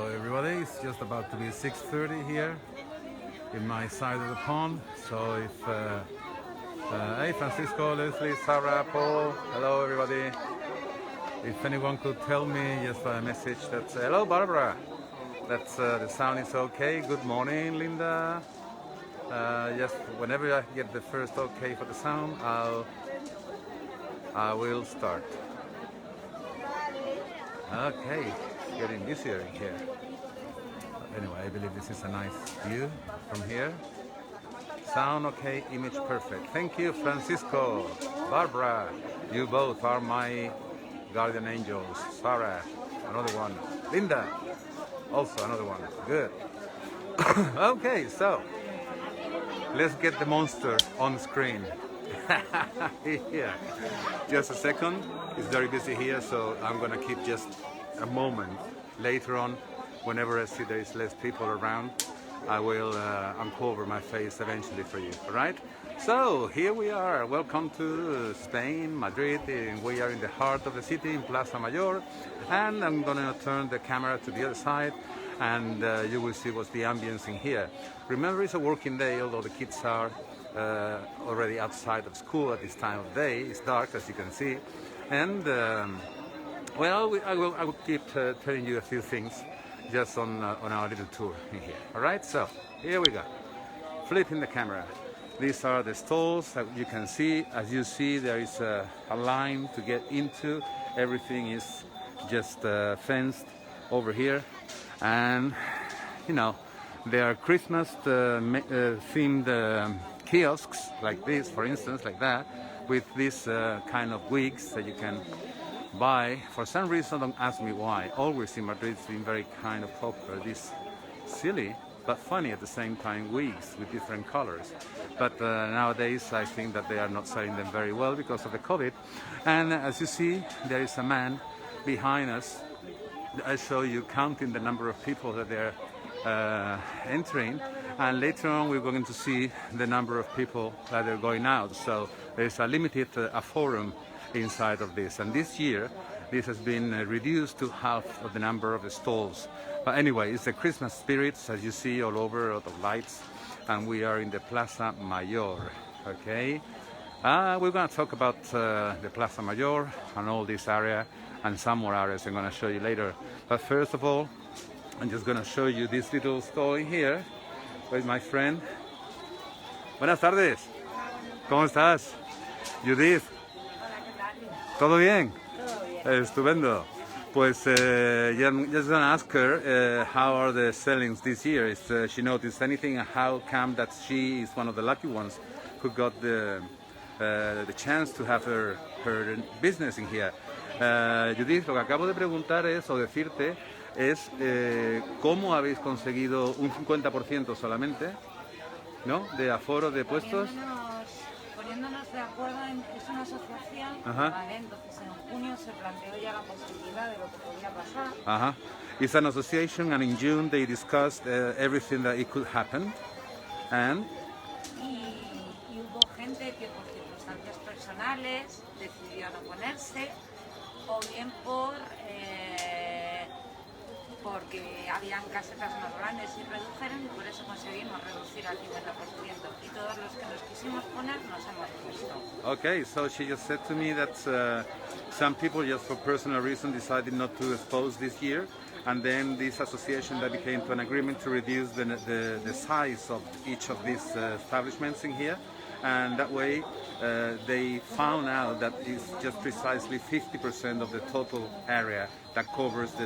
Hello everybody, it's just about to be 6:30 here in my side of the pond. So if hey Francisco, Leslie, Sarah, Paul, hello everybody. If anyone could tell me just by a message that hello Barbara, that the sound is okay. Good morning Linda. Just whenever I get the first okay for the sound, I will start. Okay, it's getting busier in here. Anyway, I believe this is a nice view from here. Sound okay, image perfect. Thank you, Francisco, Barbara. You both are my guardian angels. Sarah, another one. Linda, also another one. Good. Okay, so let's get the monster on screen. Yeah. Just a second. It's very busy here, so I'm gonna keep just a moment. Later on, whenever I see there is less people around, I will uncover my face eventually for you. All right? So here we are. Welcome to Spain, Madrid. We are in the heart of the city in Plaza Mayor, and I'm gonna turn the camera to the other side, and you will see what's the ambience in here. Remember, it's a working day, although the kids are already outside of school at this time of day. It's dark, as you can see, and well, I will keep telling you a few things just on our little tour in here. All right, so here we go. Flipping the camera. These are the stalls that you can see. As you see, there is a line to get into. Everything is just fenced over here, and you know, there are Christmas themed kiosks like this, for instance, like that, with these kind of wigs that you can buy. For some reason, don't ask me why. Always in Madrid, it's been very kind of popular. These silly but funny at the same time wigs with different colors. But nowadays, I think that they are not selling them very well because of the COVID. And as you see, there is a man behind us. I show you counting the number of people that they're entering, and later on we're going to see the number of people that are going out. So there's a limited forum inside of this, and this year this has been reduced to half of the number of the stalls. But anyway, it's the Christmas spirits, as you see all over, the lights, and we are in the Plaza Mayor. Okay, we're going to talk about the Plaza Mayor and all this area and some more areas I'm going to show you later. But first of all, I'm just going to show you this little store in here with my friend. Buenas tardes. ¿Cómo estás? Judith. ¿Todo bien? Estupendo. Pues just going to ask her how are the sellings this year. If she noticed anything, and how come that she is one of the lucky ones who got the chance to have her business in here. Judith, lo que acabo de preguntar es, o decirte, es cómo habéis conseguido un 50% solamente, ¿no?, de aforo de puestos. Poniéndonos de acuerdo, es una asociación, ¿vale? Entonces en junio se planteó ya la posibilidad de lo que podía pasar. It's an association, and in June they discussed everything that it could happen. And y hubo gente que por circunstancias personales decidió no ponerse, o bien porque habían casetas más grandes y redujeron, y por eso conseguimos reducir al 50%. Y todos los que nos quisimos poner nos hemos puesto. Okay, so she just said to me that some people just for personal reason decided not to expose this year, and then this association that became to an agreement to reduce the size of each of these establishments in here, and that way they found out that it's just precisely 50% of the total area that covers the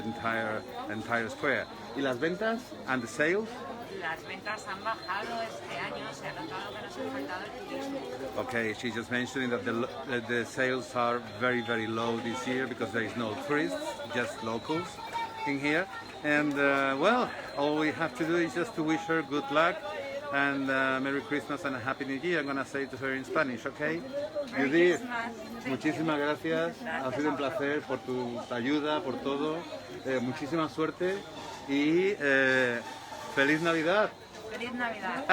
entire square. ¿Y las ventas and the sales? Las ventas han bajado este año, se ha notado que nos ha faltado el turismo. Okay, she's just mentioning that the sales are very, very low this year because there is no tourists, just locals in here. And well, all we have to do is just to wish her good luck and Merry Christmas and a Happy New Year. I'm going to say to her in Spanish, okay? Judith, muchísimas gracias. Ha sido un placer por tu ayuda, por todo. Muchísima suerte y ¡Feliz Navidad! ¡Feliz Navidad!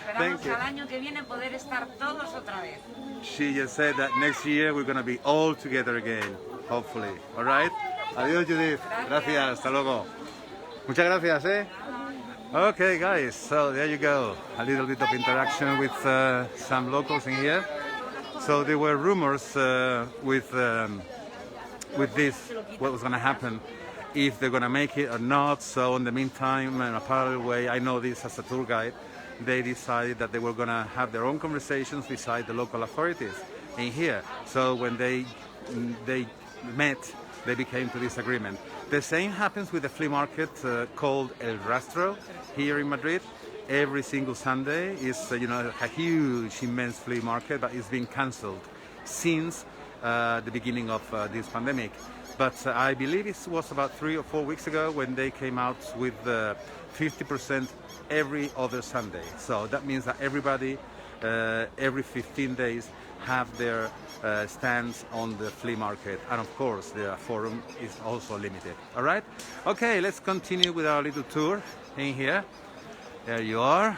Esperamos al año que viene poder estar todos otra vez. She just said that next year we're going to be all together again, hopefully. All right? Adiós, Judith. Gracias. Hasta luego. Muchas gracias, eh? Okay, guys, so there you go. A little bit of interaction with some locals in here. So there were rumors with this, what was going to happen, if they're going to make it or not. So in the meantime, in a parallel way, I know this as a tour guide, they decided that they were going to have their own conversations beside the local authorities in here. So when they met, they became to this agreement. The same happens with the flea market called El Rastro here in Madrid. Every single Sunday is a huge, immense flea market, but it's been cancelled since the beginning of this pandemic. But I believe it was about 3 or 4 weeks ago when they came out with 50% every other Sunday. So that means that everybody every 15 days have their stands on the flea market, and of course the forum is also limited. All right, okay, let's continue with our little tour in here. There you are.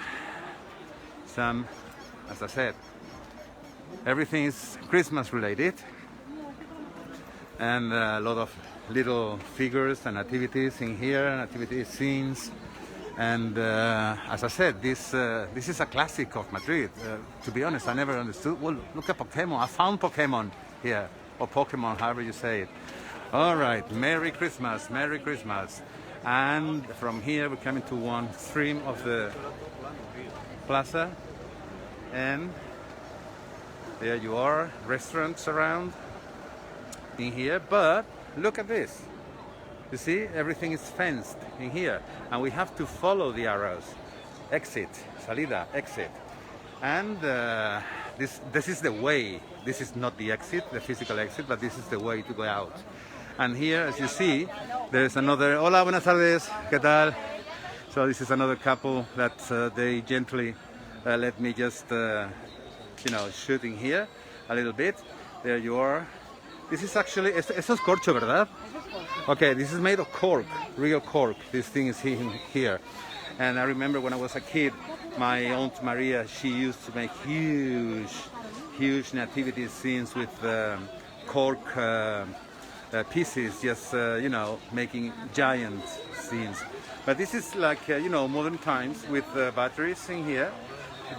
Some, as I said, everything is Christmas related, and a lot of little figures and activities in here, and activity scenes. And as I said, this is a classic of Madrid. To be honest, I never understood. Well, look at Pokemon. I found Pokemon here, or Pokemon, however you say it. All right, Merry Christmas, Merry Christmas. And from here we're coming to one stream of the plaza, and there you are, restaurants around in here. But look at this. You see, everything is fenced in here, and we have to follow the arrows. Exit, salida, exit. And this is the way. This is not the exit, the physical exit, but this is the way to go out. And here, as you see, there's another. Hola, buenas tardes. ¿Qué tal? So this is another couple that they gently let me just, shooting here a little bit. There you are. This is actually, esto es corcho, ¿verdad? Okay, this is made of cork, real cork. This thing is here. And I remember when I was a kid, my Aunt Maria, she used to make huge nativity scenes with cork pieces, just, making giant scenes. But this is like, modern times with batteries in here,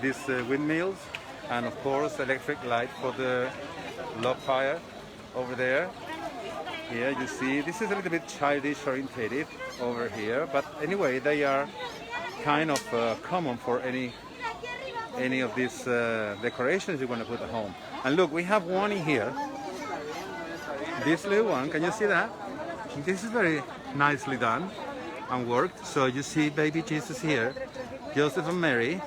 these windmills, and of course electric light for the log fire over there. Here you see, this is a little bit childish orientated over here, but anyway, they are kind of common for any of these decorations you want to put at home. And look, we have one in here. This little one, can you see that? This is very nicely done and worked. So you see baby Jesus here, Joseph and Mary,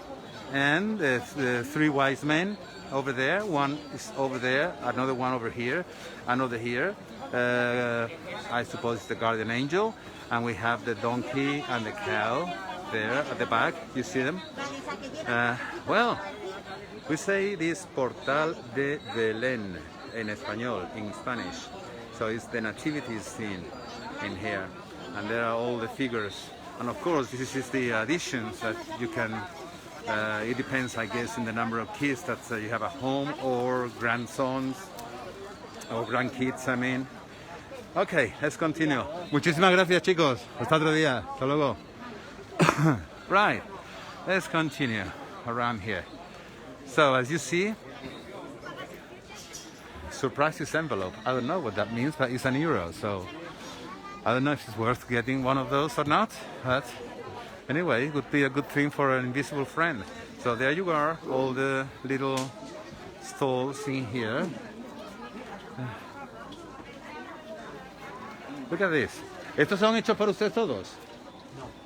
and the three wise men over there. One is over there, another one over here, another here. I suppose it's the guardian angel, and we have the donkey and the cow there at the back. You see them? Well, we say this Portal de Belén in español, in Spanish. So it's the nativity scene in here, and there are all the figures. And of course, this is the additions that you can. It depends, I guess, in the number of kids that you have at home, or grandsons, or grandkids, I mean. Okay, let's continue. Muchísimas gracias, chicos. Hasta otro día. Hasta luego. Right, let's continue around here. So, as you see, surprise envelope. I don't know what that means, but it's an euro. So, I don't know if it's worth getting one of those or not. But anyway, it would be a good thing for an invisible friend. So there you are, all the little stalls in here. Look at this. ¿Estos son hechos por ustedes todos?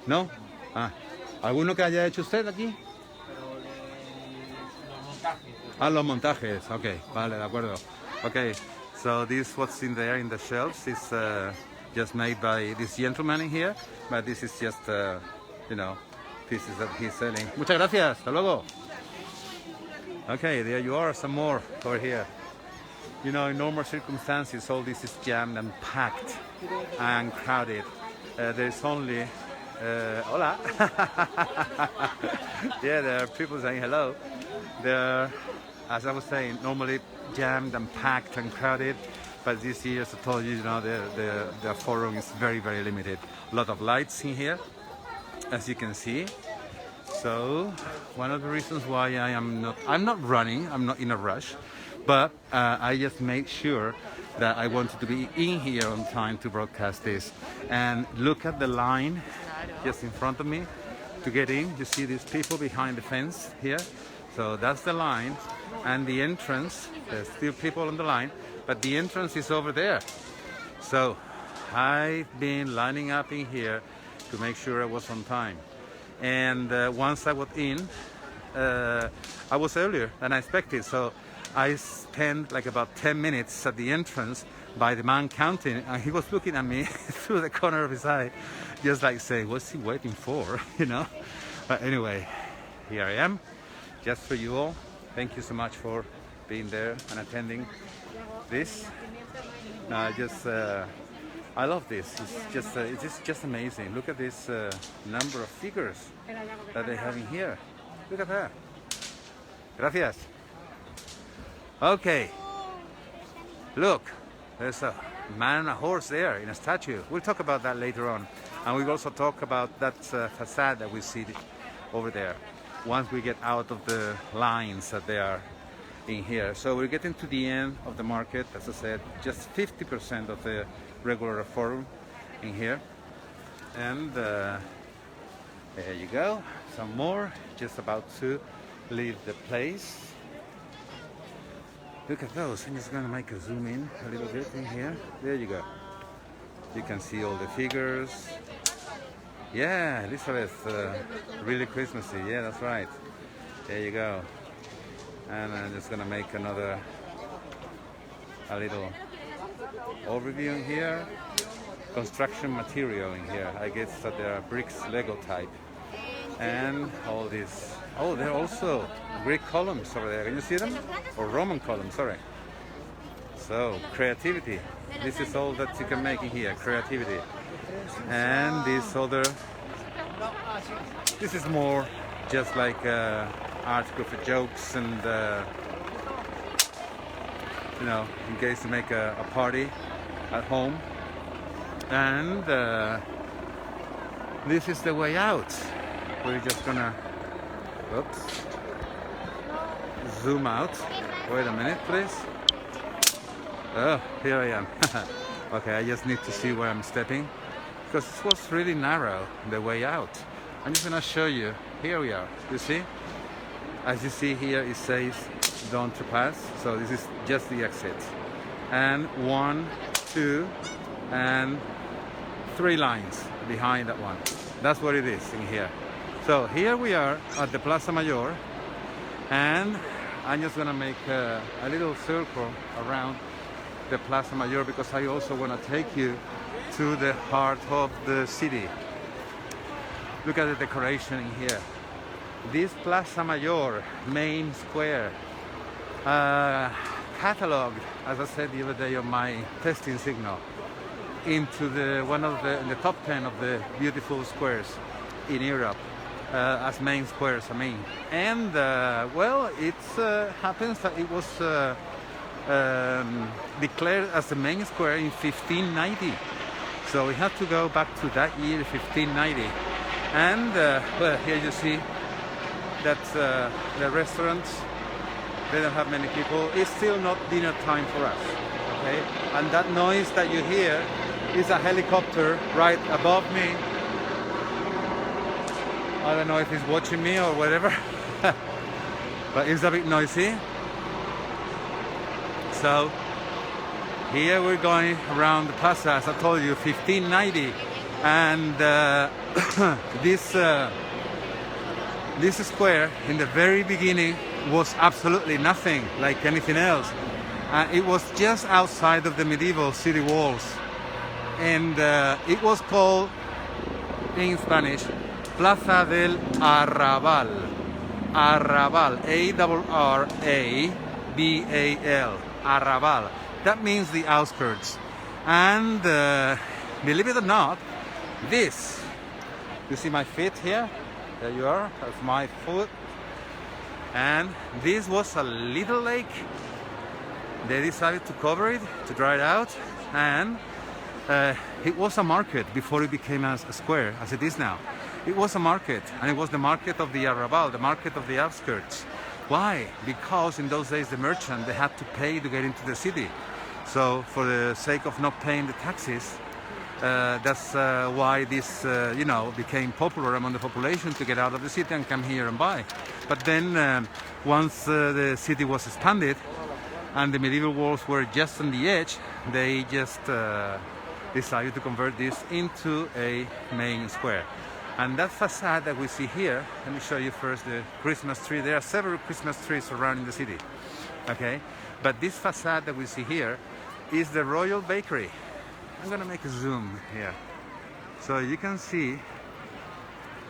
No. ¿No? Ah. ¿Alguno que haya hecho usted aquí? Los montajes. Okay, vale, de acuerdo. Okay, so this what's in there in the shelves is just made by this gentleman in here, but this is just, pieces that he's selling. Muchas gracias. Hasta luego. Okay, there you are, some more over here. In normal circumstances, all this is jammed and packed and crowded. There's only, hola. Yeah, there are people saying hello. They're, as I was saying, normally jammed and packed and crowded. but this year, as I told you, the forum is very, very limited. A lot of lights in here, as you can see. So one of the reasons why I'm not running, I'm not in a rush, but I just made sure that I wanted to be in here on time to broadcast this. And look at the line just in front of me to get in. You see these people behind the fence here? So that's the line, and the entrance, there's still people on the line, but the entrance is over there. So I've been lining up in here to make sure I was on time. And once I was in, I was earlier than I expected. So I spent like about 10 minutes at the entrance by the man counting, and he was looking at me through the corner of his eye, just like saying, what's he waiting for, you know? But anyway, here I am, just for you all. Thank you so much for being there and attending this. I love this. It's just amazing. Look at this number of figures that they have in here. Look at that. Gracias. Okay. Look, there's a man and a horse there in a statue. We'll talk about that later on. And we'll also talk about that facade that we see over there once we get out of the lines that they are in here. So we're getting to the end of the market. As I said, just 50% of the regular forum in here. And there you go. Some more. Just about to leave the place. Look at those. I'm just going to make a zoom in a little bit in here. There you go. You can see all the figures. Yeah, Elizabeth, really Christmassy. Yeah, that's right. There you go. And I'm just going to make a little overview in here. Construction material in here. I guess that there are bricks, Lego type. And all these. Oh, there are also Greek columns over there. Can you see them? Or Roman columns, sorry. So, creativity. This is all that you can make in here, creativity. And this other, this is more just like article for jokes and, you know, in case to make a party at home. And this is the way out. We're just gonna, oops, zoom out. Wait a minute, please. Oh, here I am. Okay, I just need to see where I'm stepping because this was really narrow, the way out. I'm just gonna show you. Here we are. You see? As you see here, it says don't trespass. So this is just the exit. And 1, 2, and 3 lines behind that one. That's what it is in here. So here we are at the Plaza Mayor, and I'm just gonna make a little circle around the Plaza Mayor because I also want to take you to the heart of the city. Look at the decoration in here. This Plaza Mayor main square, cataloged, as I said the other day on my testing signal, into one of the top 10 of the beautiful squares in Europe. As main squares, I mean. And well, it happens that it was declared as the main square in 1590. So we have to go back to that year, 1590. And well, here you see that the restaurants, they don't have many people. It's still not dinner time for us, okay? And that noise that you hear is a helicopter right above me. I don't know if he's watching me or whatever, but it's a bit noisy. So here we're going around the plaza, as I told you, 1590, and this square in the very beginning was absolutely nothing like anything else. It was just outside of the medieval city walls, and it was called in Spanish Plaza del Arrabal. Arrabal, A-R-R-A-B-A-L, Arrabal. That means the outskirts. And believe it or not, this, you see my feet here? There you are, that's my foot. And this was a little lake they decided to cover it, to dry it out, and it was a market before it became a square as it is now. It was a market, and it was the market of the Arrabal, the market of the outskirts. Why? Because in those days the merchant, they had to pay to get into the city. So for the sake of not paying the taxes, that's why this, became popular among the population to get out of the city and come here and buy. But then once the city was expanded and the medieval walls were just on the edge, they just decided to convert this into a main square. And that facade that we see here, let me show you first the Christmas tree. There are several Christmas trees surrounding the city, okay? But this facade that we see here is the Royal Bakery. I'm gonna make a zoom here. So you can see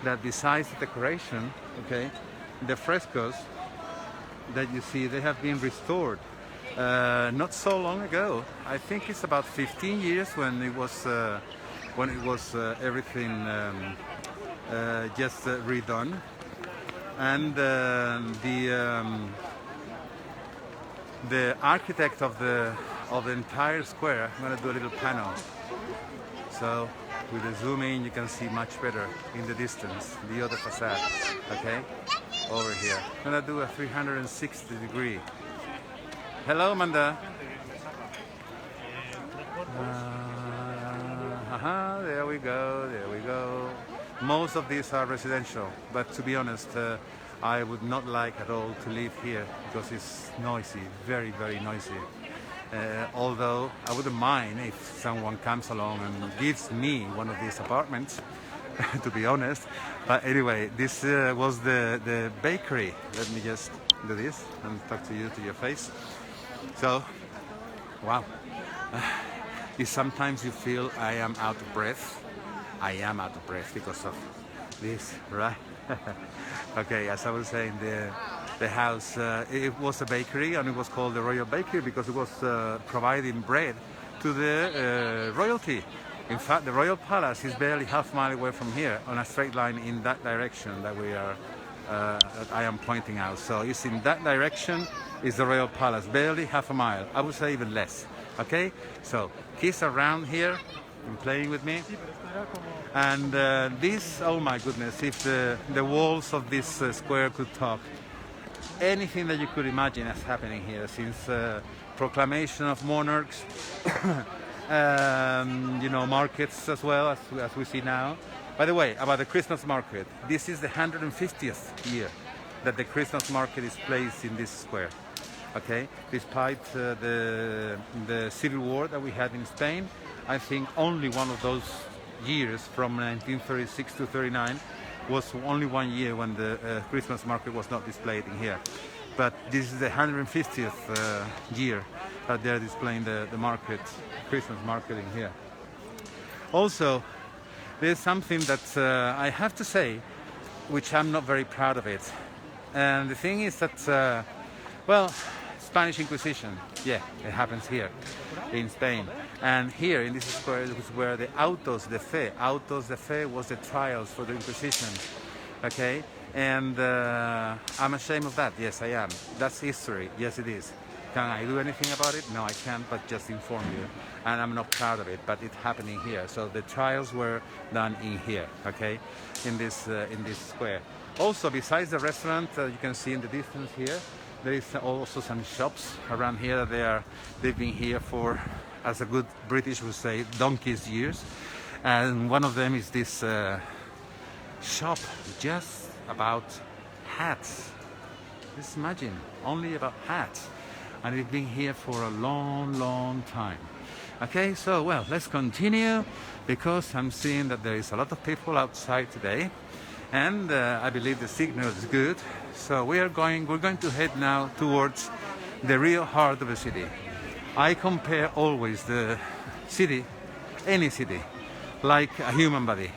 that besides the decoration, okay, the frescoes that you see, they have been restored not so long ago. I think it's about 15 years when it was everything just redone, and the architect of the entire square. I'm going to do a little panel, so with the zoom in you can see much better in the distance the other facade. Okay, over here I'm going to do a 360 degree. Hello, Amanda. There we go, there we go. Most of these are residential, but to be honest, I would not like at all to live here because it's noisy, very, very noisy. Although I wouldn't mind if someone comes along and gives me one of these apartments, to be honest. But anyway, this was the bakery. Let me just do this and talk to you to your face. So, wow. Sometimes you feel I am out of breath. I am out of breath because of this, right? Okay, as I was saying, the house, it was a bakery, and it was called the Royal Bakery because it was providing bread to the royalty. In fact, the Royal Palace is barely half a mile away from here on a straight line in that direction that I am pointing out. So it's in that direction is the Royal Palace, barely half a mile. I would say even less. Okay, so kids around here and playing with me. And this, oh my goodness, if the walls of this square could talk, anything that you could imagine is happening here, since proclamation of monarchs, markets as well, as we see now. By the way, about the Christmas market, this is the 150th year that the Christmas market is placed in this square. Okay, despite the civil war that we had in Spain, I think only one of those years from 1936 to 39 was only 1 year when the Christmas market was not displayed in here. But this is the 150th year that they're displaying the market, Christmas market in here. Also, there's something that I have to say, which I'm not very proud of it. And the thing is that, Spanish Inquisition, yeah, it happens here in Spain. And here in this square was where the autos de fe was the trials for the Inquisition. Okay, and I'm ashamed of that. Yes, I am. That's history. Yes, it is. Can I do anything about it? No, I can't, but just inform you. And I'm not proud of it, but it's happening here. So the trials were done in here, okay, in this square. Also, besides the restaurant, you can see in the distance here, there is also some shops around here. They've been here for, as a good British would say, donkey's years. And one of them is this shop just about hats. Just imagine, only about hats. And it's been here for a long, long time. Okay, so well, let's continue because I'm seeing that there is a lot of people outside today. And I believe the signal is good. So we're going to head now towards the real heart of the city. I compare always the city, any city, like a human body.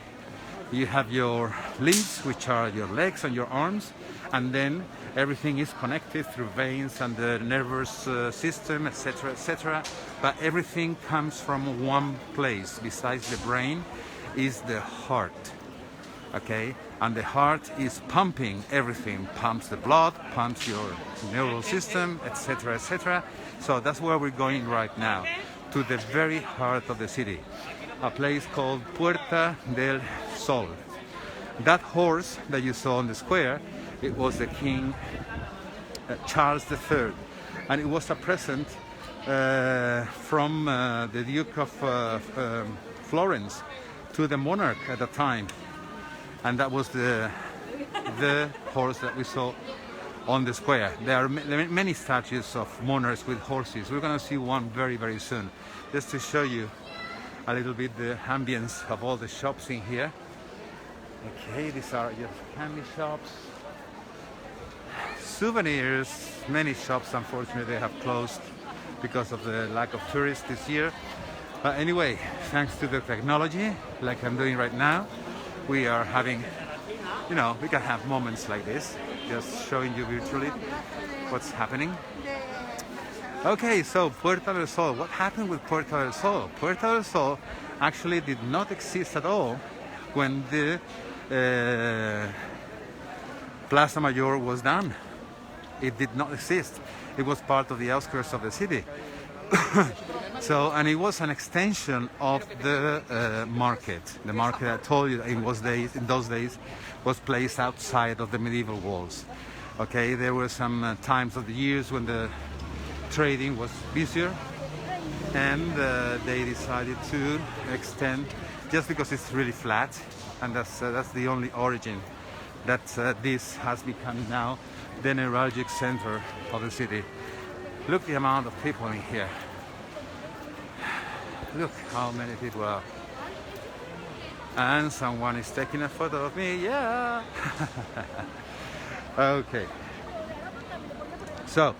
You have your limbs, which are your legs and your arms, and then everything is connected through veins and the nervous system, etc., etc. But everything comes from one place. Besides the brain, is the heart. okay? And the heart is pumping everything, pumps the blood, pumps your neural system, etc., etc. So that's where we're going right now, to the very heart of the city, a place called Puerta del Sol. That horse that you saw on the square, it was the King Charles III, and it was a present from the Duke of Florence to the monarch at the time, and that was the horse that we saw on the square. There are many statues of monarchs with horses. We're going to see one very, very soon, just to show you a little bit the ambience of all the shops in here. Okay, these are just candy shops, souvenirs. Many shops, unfortunately, they have closed because of the lack of tourists this year. But anyway, thanks to the technology, like I'm doing right now, we are having, you know, we can have moments like this, just showing you virtually what's happening. Okay, so Puerta del Sol. What happened with Puerta del Sol? Puerta del Sol actually did not exist at all when the Plaza Mayor was done. It did not exist. It was part of the outskirts of the city. So, and it was an extension of the market. The market, I told you, in those days, was placed outside of the medieval walls. Okay, there were some times of the years when the trading was busier, and they decided to extend, just because it's really flat, and that's the only origin that this has become now the neuralgic center of the city. Look the amount of people in here. Look how many people are. And someone is taking a photo of me, yeah! Okay. So,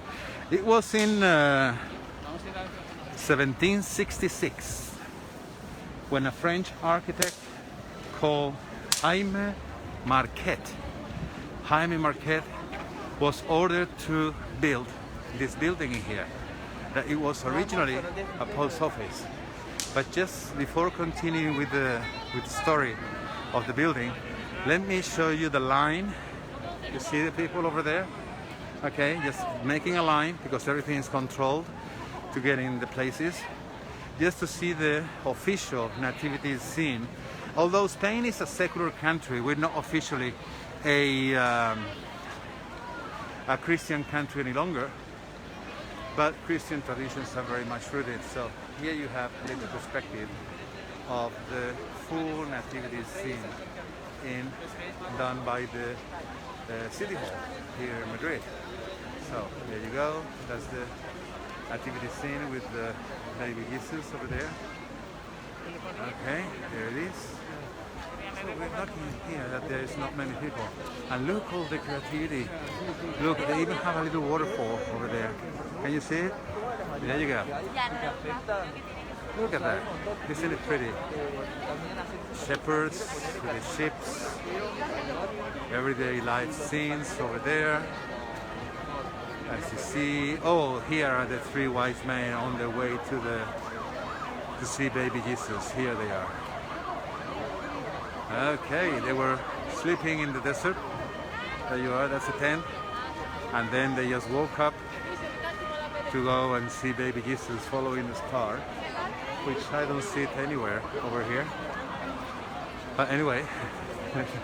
it was in 1766 when a French architect called Jaime Marquette was ordered to build this building in here. That it was originally a post office. But just before continuing with the story of the building, let me show you the line. You see the people over there? Okay, just making a line because everything is controlled to get in the places. Just to see the official nativity scene. Although Spain is a secular country, we're not officially a Christian country any longer, but Christian traditions are very much rooted. So here you have a little perspective of the full nativity scene done by the City Hall here in Madrid. So there you go, that's the nativity scene with the baby Jesus over there. Okay, there it is. So we're lucky here that there is not many people. And look all the creativity. Look, they even have a little waterfall over there. Can you see it? There you go. Look at that. Isn't it pretty? Shepherds with the ships. Everyday life scenes over there. As you see, oh, here are the three wise men on their way to see baby Jesus. Here they are. Okay, they were sleeping in the desert. There you are, that's a tent. And then they just woke up to go and see baby Jesus following the star, which I don't see it anywhere over here. But anyway,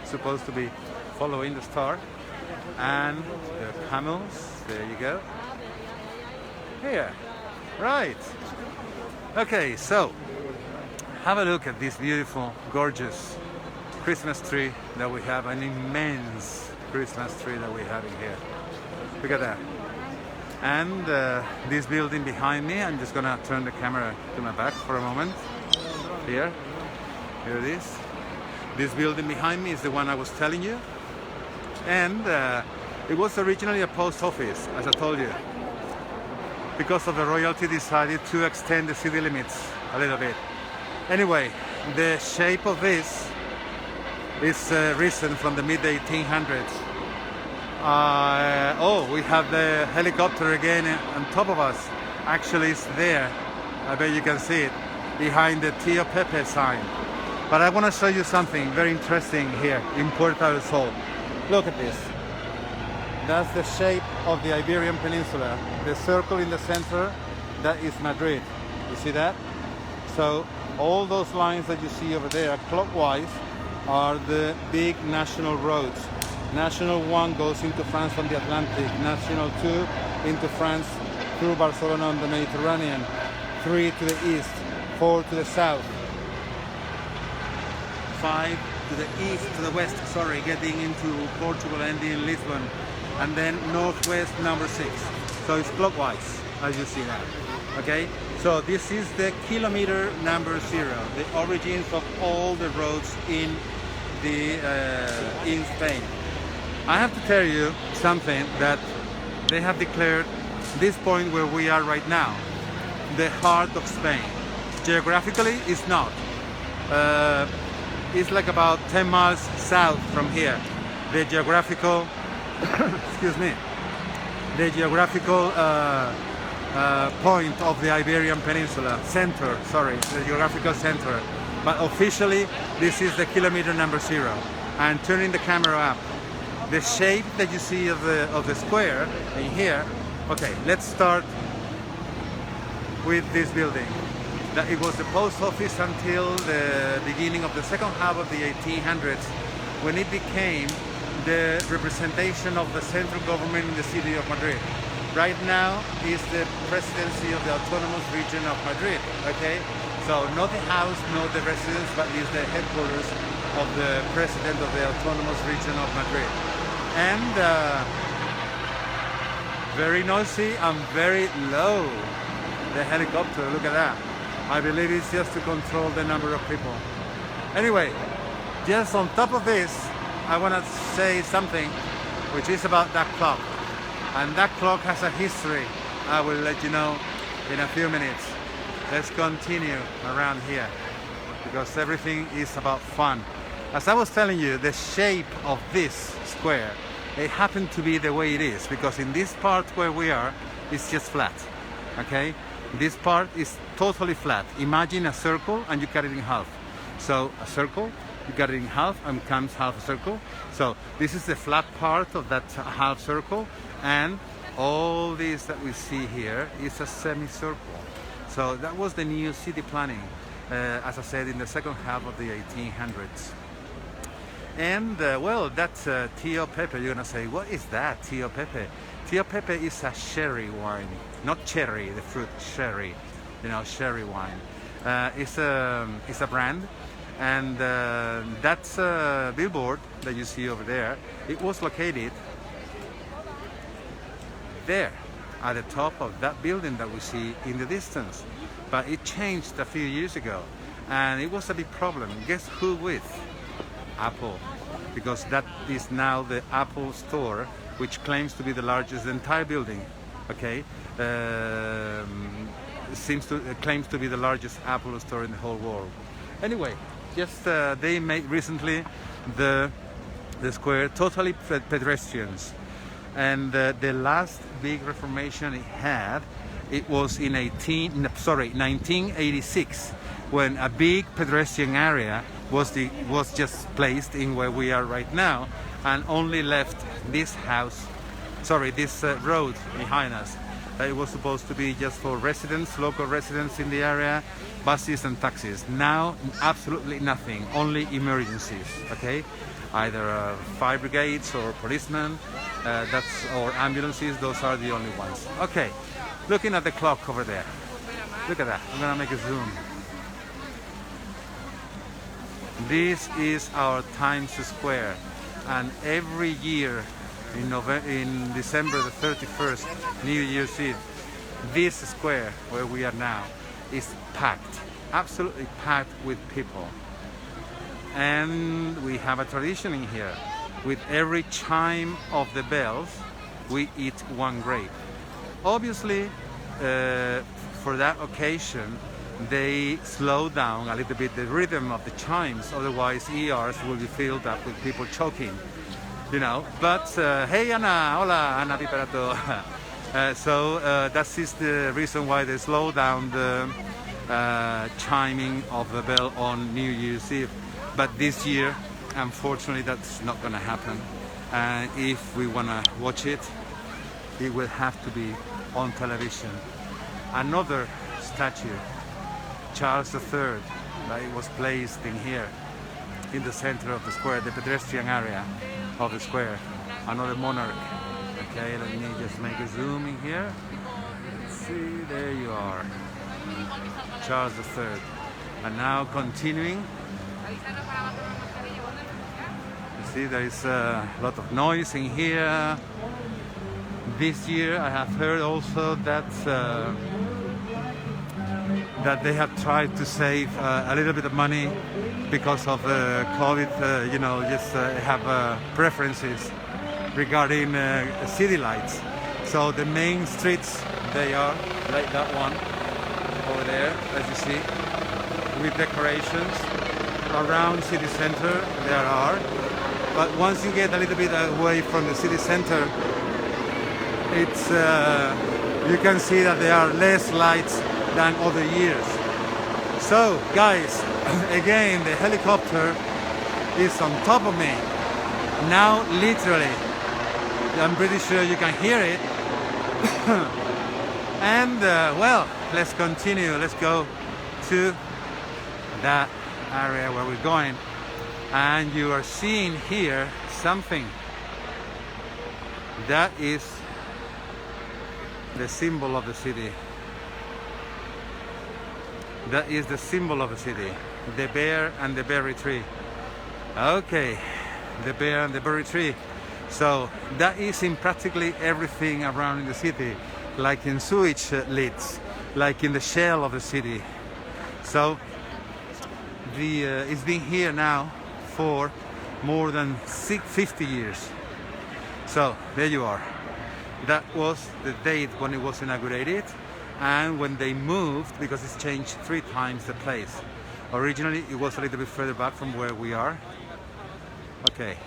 supposed to be following the star. And the camels, there you go. Here, right. Okay, so have a look at this beautiful, gorgeous Christmas tree that we have, an immense Christmas tree that we have in here. Look at that. And this building behind me, I'm just gonna turn the camera to my back for a moment. Here it is. This building behind me is the one I was telling you. And it was originally a post office, as I told you. Because of the royalty decided to extend the city limits a little bit. Anyway, the shape of this is recent, from the mid-1800s. Oh, we have the helicopter again on top of us. Actually, it's there. I bet you can see it behind the Tio Pepe sign. But I want to show you something very interesting here in Puerta del Sol. Look at this. That's the shape of the Iberian Peninsula. The circle in the center, that is Madrid. You see that? So all those lines that you see over there clockwise are the big national roads. National 1 goes into France on the Atlantic. National 2 into France through Barcelona on the Mediterranean. 3 to the east, 4 to the south, 5 to the east, to the west, sorry, getting into Portugal, ending in Lisbon. And then northwest, number 6. So it's clockwise, as you see now. Okay, so this is the kilometer number 0, the origins of all the roads in Spain. I have to tell you something that they have declared this point where we are right now, the heart of Spain. Geographically, it's not. It's like about 10 miles south from here. The geographical, excuse me, the geographical point of the Iberian Peninsula, center, sorry, the geographical center. But officially, this is the kilometer number 0. And turning the camera up, the shape that you see of the square in here. Okay, let's start with this building. That it was the post office until the beginning of the second half of the 1800s, when it became the representation of the central government in the city of Madrid. Right now is the presidency of the autonomous region of Madrid, okay? So not the house, not the residence, but is the headquarters of the president of the autonomous region of Madrid. And very noisy and very low. The helicopter, look at that. I believe it's just to control the number of people. Anyway, just on top of this, I want to say something which is about that clock. And that clock has a history. I will let you know in a few minutes. Let's continue around here because everything is about fun. As I was telling you, the shape of this square, it happened to be the way it is because in this part where we are, it's just flat, okay? This part is totally flat. Imagine a circle and you cut it in half. So a circle, you cut it in half and comes half a circle. So this is the flat part of that half circle, and all this that we see here is a semicircle. So that was the new city planning, as I said, in the second half of the 1800s. And well, that's Tío Pepe. You're gonna say, what is that, Tío Pepe? Tío Pepe is a sherry wine, not cherry, the fruit, sherry, you know, sherry wine. It's a brand, and that's a billboard that you see over there. It was located there, at the top of that building that we see in the distance. But it changed a few years ago, and it was a big problem. Guess who with? Apple, because that is now the Apple store, which claims to be the largest, the entire building, okay, claims to be the largest Apple store in the whole world. Anyway, just they made recently the square totally pedestrians, and the last big reformation it had, it was in 1986, when a big pedestrian area was just placed in where we are right now, and only left this house, sorry, this road behind us. It was supposed to be just for residents, local residents in the area, buses and taxis. Now, absolutely nothing, only emergencies, okay? Either fire brigades or policemen, or ambulances, those are the only ones. Okay, looking at the clock over there. Look at that, I'm gonna make a zoom. This is our Times Square, and every year in December the 31st, New Year's Eve, this square where we are now is packed, absolutely packed with people. And we have a tradition in here. With every chime of the bells, we eat one grape. Obviously, for that occasion, they slow down a little bit the rhythm of the chimes, otherwise ERs will be filled up with people choking, you know. But hey Ana, hola Ana Piperato. So that is the reason why they slow down the chiming of the bell on New Year's Eve. But this year, unfortunately, that's not going to happen. And if we want to watch it, it will have to be on television. Another statue, Charles III, that was placed in here, in the center of the square, the pedestrian area of the square. Another monarch. Okay, let me just make a zoom in here. Let's see, there you are, Charles III. And now continuing. You see, there is a lot of noise in here. This year, I have heard also that that they have tried to save a little bit of money because of COVID. You know, just have preferences regarding city lights. So the main streets, they are like that one over there, as you see, with decorations. Around city center there are, but once you get a little bit away from the city center, it's you can see that there are less lights than other years. So guys, again, the helicopter is on top of me now, literally. I'm pretty sure you can hear it. And well, let's continue. Let's go to that area where we're going. And you are seeing here something that is the symbol of the city. That is the symbol of the city, the bear and the berry tree. Okay, the bear and the berry tree. So that is in practically everything around in the city, like in sewage lids, like in the shell of the city. So it's been here now for more than 50 years. So there you are. That was the date when it was inaugurated, and when they moved, because it's changed 3 times the place. Originally it was a little bit further back from where we are. Okay,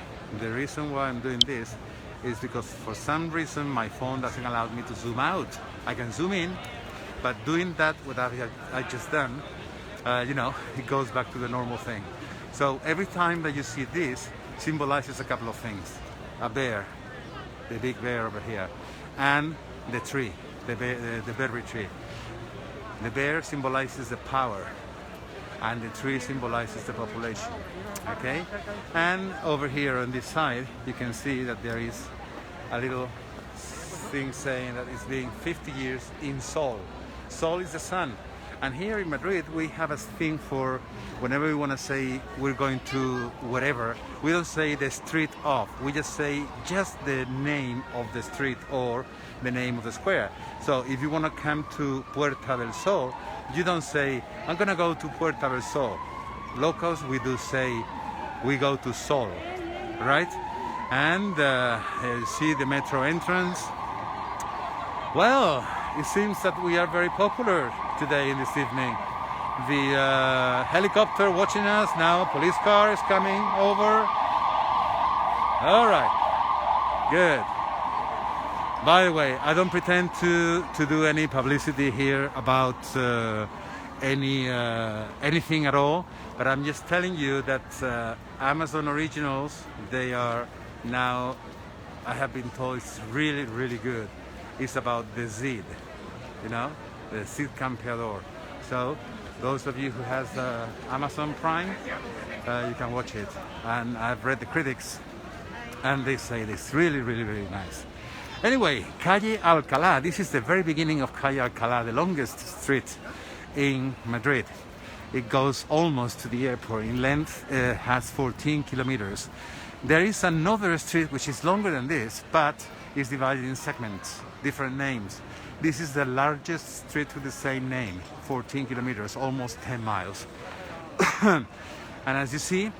the reason why I'm doing this is because for some reason my phone doesn't allow me to zoom out. I can zoom in, but doing that what I just done, you know, it goes back to the normal thing. So every time that you see this, symbolizes a couple of things. A bear, the big bear over here, and the tree, the berry tree. The bear symbolizes the power, and the tree symbolizes the population. Okay, and over here on this side you can see that there is a little thing saying that it's been 50 years in Sol. Sol is the sun. And here in Madrid we have a thing for whenever we want to say we're going to whatever, we don't say the street of, we just say just the name of the street or the name of the square. So if you want to come to Puerta del Sol, you don't say I'm gonna go to Puerta del Sol. Locals, we do say we go to Sol, right? And you see the metro entrance. Well, it seems that we are very popular today in this evening. The helicopter watching us now, police car is coming over. All right, good. By the way, I don't pretend to do any publicity here about anything at all, but I'm just telling you that Amazon Originals, they are now, I have been told it's really, really good. It's about the Cid, you know, the Cid Campeador. So those of you who has Amazon Prime, you can watch it. And I've read the critics, and they say it's really, really, really nice. Anyway, Calle Alcalá. This is the very beginning of Calle Alcalá, the longest street in Madrid. It goes almost to the airport. In length, has 14 kilometers. There is another street which is longer than this, but is divided in segments, different names. This is the largest street with the same name, 14 kilometers, almost 10 miles. And as you see,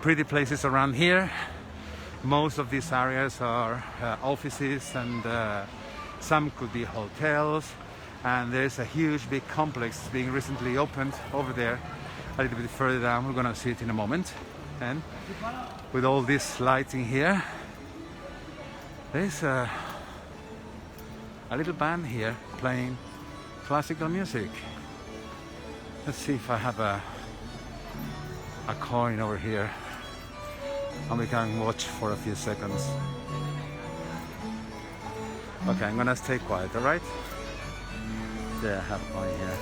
pretty places around here. Most of these areas are offices, and some could be hotels. And there's a huge big complex being recently opened over there, a little bit further down. We're gonna see it in a moment. And with all these lights in here, there's a little band here playing classical music. Let's see if I have a a coin over here, and we can watch for a few seconds. Okay, I'm gonna stay quiet, alright? Yeah, I have a coin here.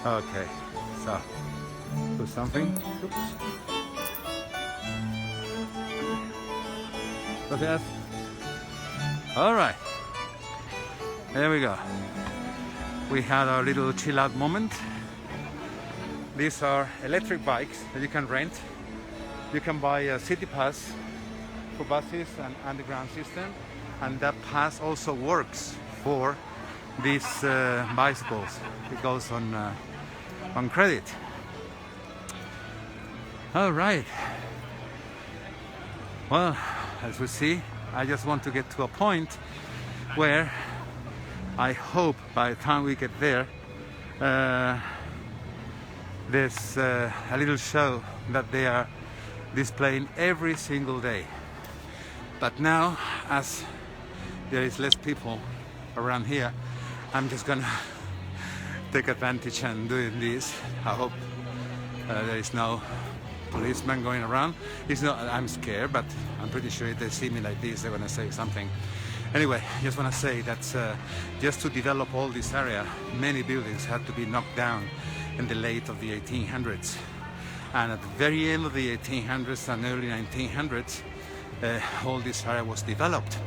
Okay, so do something. Oops. Gracias. All right, there we go. We had our little chill out moment. These are electric bikes that you can rent. You can buy a city pass for buses and underground system, and that pass also works for these bicycles. It goes on credit. All right. Well, as we see, I just want to get to a point where I hope by the time we get there, there's a little show that they are displaying every single day. But now, as there is less people around here, I'm just gonna take advantage and doing this. I hope there is no policeman going around. It's not, I'm scared, but I'm pretty sure if they see me like this, they're gonna say something. Anyway, just wanna say that just to develop all this area, many buildings had to be knocked down in the late of the 1800s. And at the very end of the 1800s and early 1900s, all this area was developed.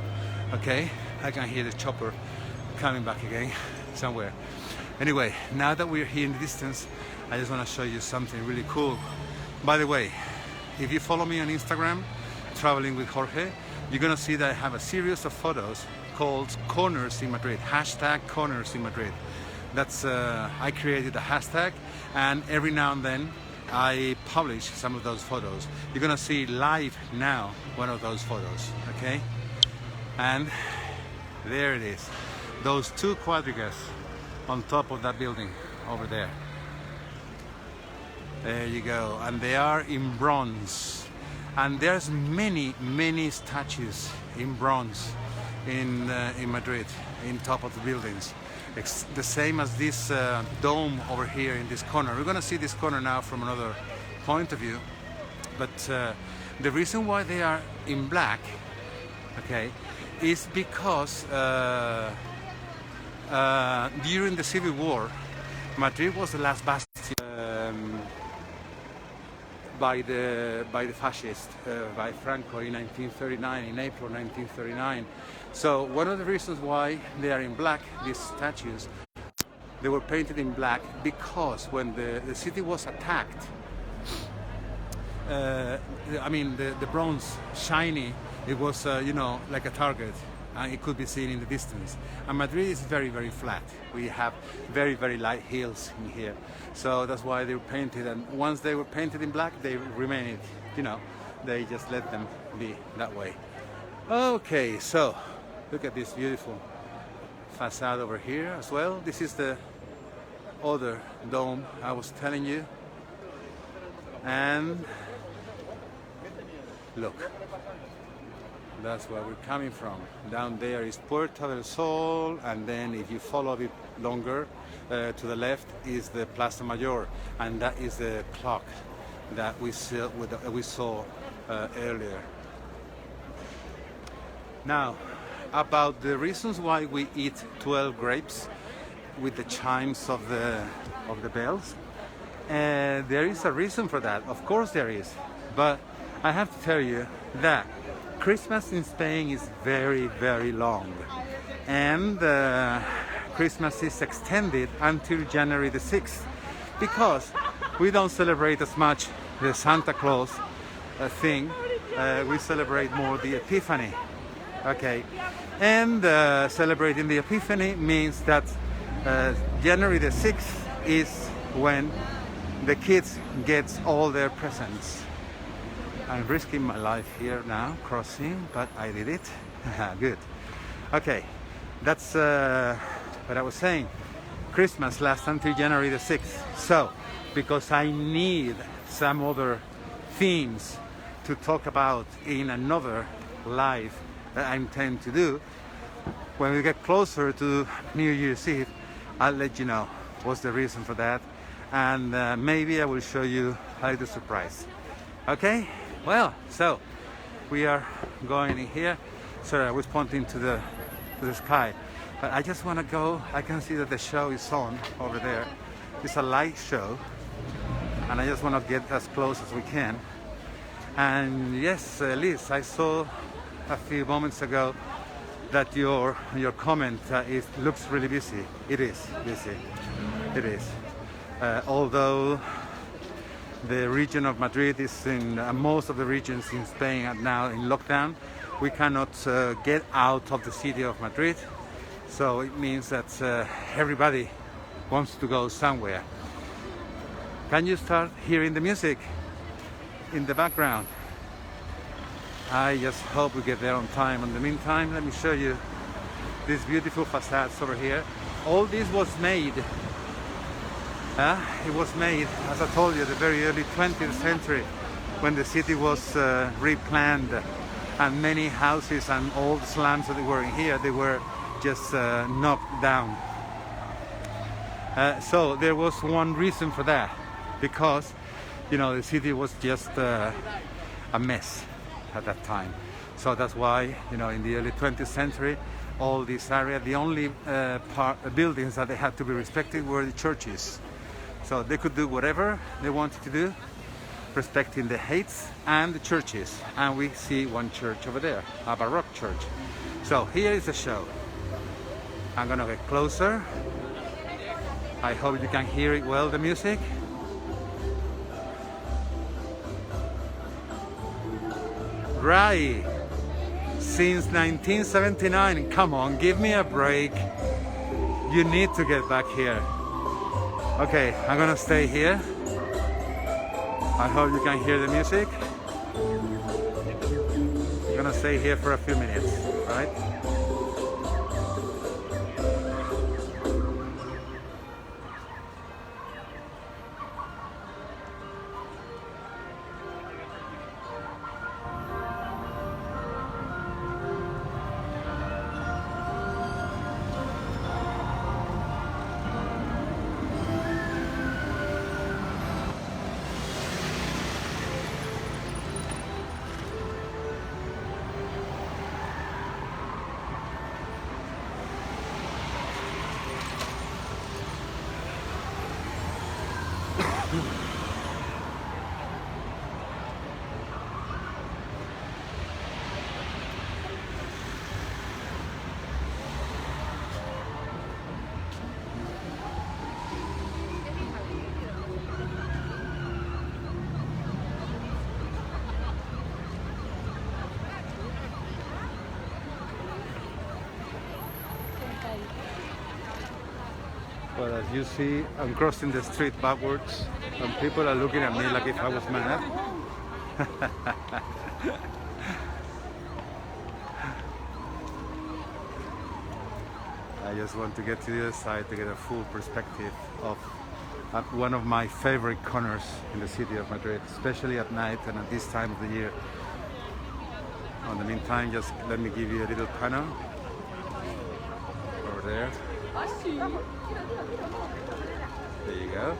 Okay, I can hear the chopper coming back again somewhere. Anyway, now that we're here in the distance, I just want to show you something really cool. By the way, if you follow me on Instagram, Traveling with Jorge, you're gonna see that I have a series of photos called Corners in Madrid, hashtag Corners in Madrid. That's I created a hashtag, and every now and then I publish some of those photos. You're gonna see live now one of those photos, okay? And there it is, those two quadrigas on top of that building over there. There you go, and they are in bronze. And there's many statues in bronze in Madrid, in top of the buildings. It's the same as this dome over here in this corner. We're gonna see this corner now from another point of view. But the reason why they are in black, okay, is because during the Civil War, Madrid was the last bastion by the fascists, by Franco in 1939, in April 1939. So one of the reasons why they are in black, these statues, they were painted in black because when the city was attacked, I mean the bronze, shiny, it was you know, like a target. It could be seen in the distance. And Madrid is very flat. We have very light hills in here. So that's why they were painted, and once they were painted in black, they remained, you know, they just let them be that way. Okay, so look at this beautiful facade over here as well. This is the other dome I was telling you. And look. That's where we're coming from. Down there is Puerta del Sol, and then if you follow a bit longer to the left is the Plaza Mayor, and that is the clock that we saw earlier. Now, about the reasons why we eat 12 grapes with the chimes of the bells, there is a reason for that. Of course there is, but I have to tell you that Christmas in Spain is very long, and Christmas is extended until January the 6th because we don't celebrate as much the Santa Claus thing. We celebrate more the Epiphany, okay? And celebrating the Epiphany means that January the 6th is when the kids get all their presents. I'm risking my life here now, crossing, but I did it. Good. Okay, that's what I was saying. Christmas lasts until January the 6th. So, because I need some other themes to talk about in another live that I intend to do, when we get closer to New Year's Eve, I'll let you know what's the reason for that, and maybe I will show you a little surprise. Okay? Well, so we are going in here. Sorry, I was pointing to the sky, but I just want to go. I can see that the show is on over there. It's a light show, and I just want to get as close as we can. And yes, Liz, I saw a few moments ago that your comment looks really busy. It is busy. It is. Although the region of Madrid is in most of the regions in Spain are now in lockdown, we cannot get out of the city of Madrid. So it means that everybody wants to go somewhere. Can you start hearing the music in the background? I just hope we get there on time. In the meantime, let me show you these beautiful facades over here. All this was made, it was made, as I told you, the very early 20th century, when the city was replanned, and many houses and old slums that were in here, they were just knocked down. So there was one reason for that, because the city was just a mess at that time. So that's why in the early 20th century, all this area, the only buildings that they had to be respected were the churches. So they could do whatever they wanted to do, respecting the heights and the churches. And we see one church over there, a Baroque church. So here is the show. I'm gonna get closer. I hope you can hear it well, the music. Right, since 1979, come on, give me a break. You need to get back here. Okay, I'm gonna stay here. I hope you can hear the music. I'm gonna stay here for a few minutes, all right? But as you see, I'm crossing the street backwards, and people are looking at me like if I was mad. I just want to get to the other side to get a full perspective of one of my favorite corners in the city of Madrid, especially at night and at this time of the year. In the meantime, just let me give you a little panel over there. There you go.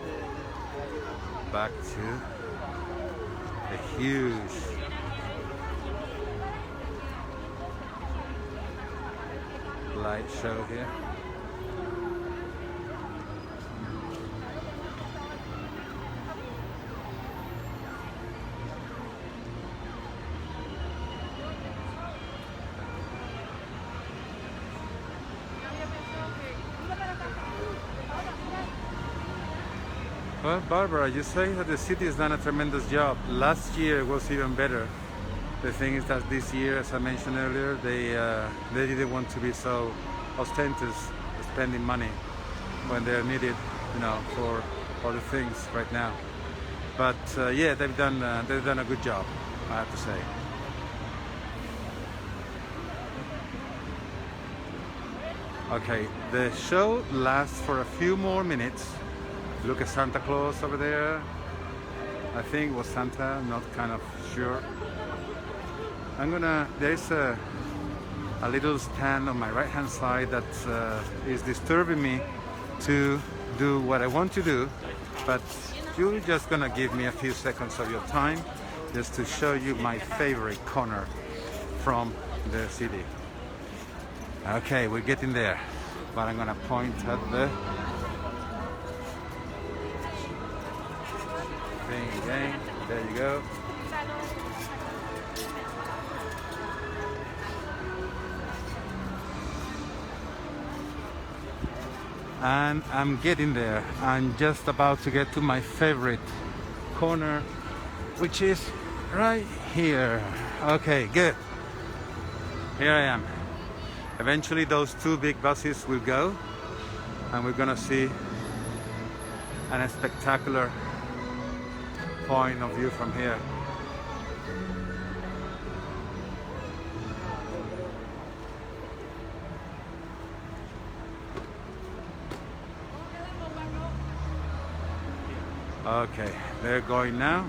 Back to the huge light show here. Well, Barbara, you say that the city has done a tremendous job. Last year was even better. The thing is that this year, as I mentioned earlier, they didn't want to be so ostentatious spending money when they're needed, for other things right now. But yeah, they've done a good job, I have to say. Okay, the show lasts for a few more minutes. Look at Santa Claus over there. I think it was Santa, not kind of sure. There's a little stand on my right hand side that is disturbing me to do what I want to do, but you're just gonna give me a few seconds of your time just to show you my favorite corner from the city. Okay, we're getting there, but I'm gonna point at the thing again. There you go. And I'm getting there. I'm just about to get to my favorite corner, which is right here. Okay, good. Here I am. Eventually those two big buses will go and we're gonna see a spectacular point of view from here. Okay, they're going now.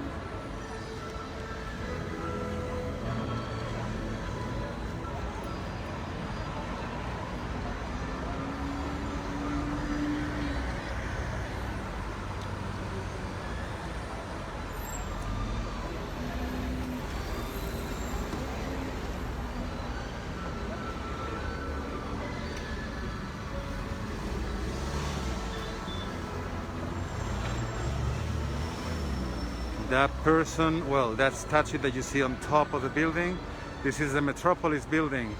That person, well, that statue that you see on top of the building, this is the Metropolis building.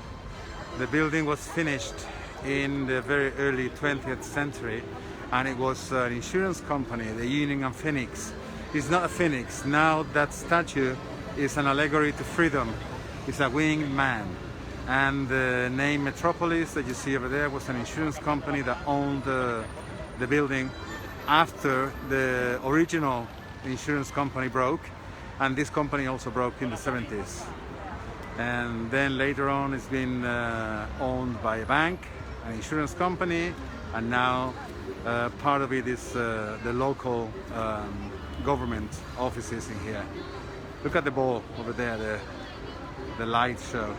The building was finished in the very early 20th century, and it was an insurance company, the Union and Phoenix. It's not a phoenix. Now that statue is an allegory to freedom. It's a winged man. And the name Metropolis that you see over there was an insurance company that owned the building after the original insurance company broke, and this company also broke in the 70s. And then later on it's been owned by a bank, an insurance company, and now part of it is the local government offices in here. Look at the ball over there, the light show.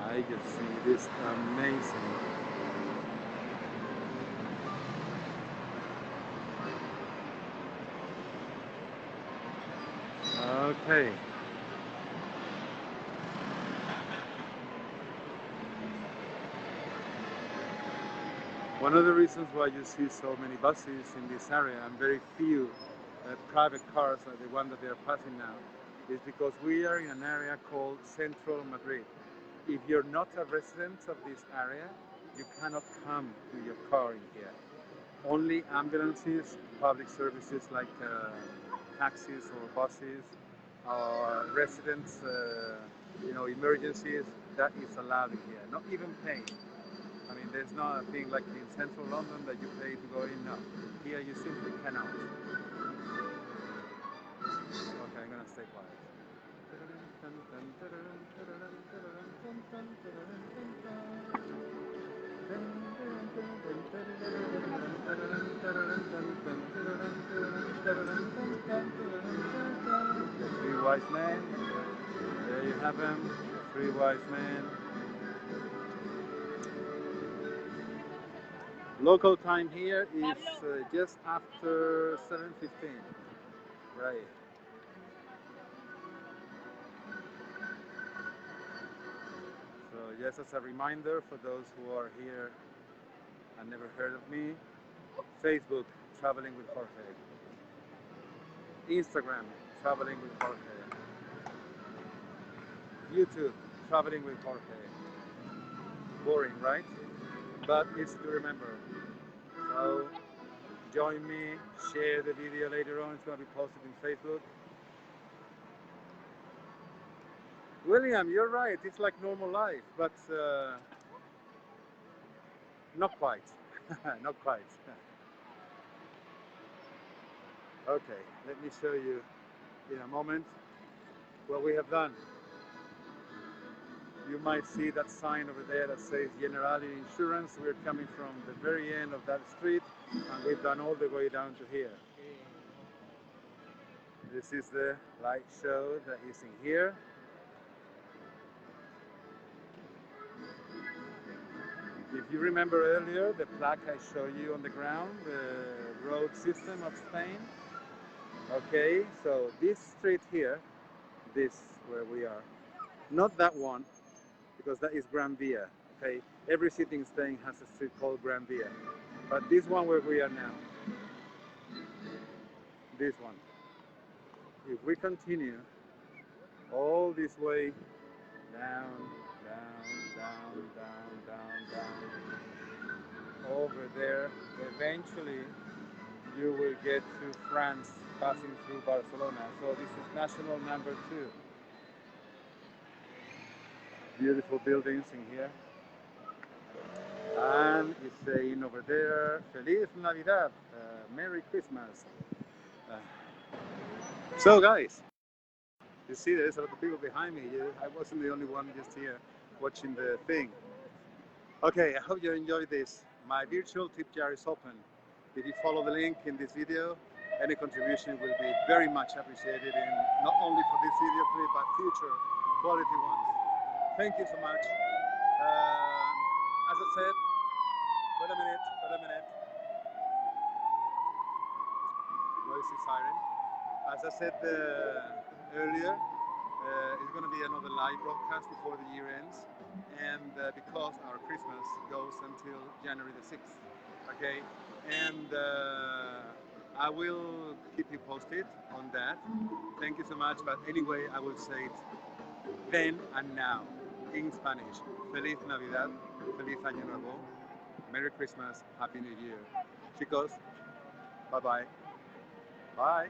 I just see this amazing. Okay. One of the reasons why you see so many buses in this area and very few private cars like the one that they are passing now is because we are in an area called Central Madrid. If you're not a resident of this area, you cannot come with your car in here. Only ambulances, public services like taxis or buses, or residents, emergencies, that is allowed in here. Not even paying. I mean, there's not a thing like in central London that you pay to go in. No, here you simply cannot. Okay, I'm gonna stay quiet. The three wise men. There you have them. The three wise men. Local time here is just after 7:15. Right. So just as a reminder for those who are here and never heard of me, Facebook, Traveling with Jorge. Instagram, Traveling with Jorge. YouTube, Traveling with Jorge. boring, right? But it's to remember. So join me, share the video later on. It's going to be posted in Facebook. William, you're right. It's like normal life, but not quite. Not quite. Okay, let me show you in a moment what we have done. You might see that sign over there that says Generali Insurance. We're coming from the very end of that street, and we've done all the way down to here. This is the light show that is in here. If you remember earlier, the plaque I showed you on the ground, the road system of Spain. Okay, so this street here, this where we are, not that one, because that is Gran Via. Okay, every city in Spain has a street called Gran Via, but this one where we are now, this one. If we continue all this way down, over there, eventually you will get to France passing through Barcelona. So this is national number 2. Beautiful buildings in here. And it's saying over there, Feliz Navidad, Merry Christmas. So guys, you see there's a lot of people behind me. I wasn't the only one just here watching the thing. Okay, I hope you enjoyed this. My virtual tip jar is open. If you follow the link in this video, any contribution will be very much appreciated, in not only for this video clip, but future quality ones. Thank you so much. As I said, wait a minute. Noisy siren. As I said earlier, it's going to be another live broadcast before the year ends, and because our Christmas goes until January the 6th, okay? And I will keep you posted on that. Thank you so much, but anyway, I will say it then and now in Spanish. Feliz Navidad, Feliz Año Nuevo, Merry Christmas, Happy New Year. Chicos, bye-bye. Bye.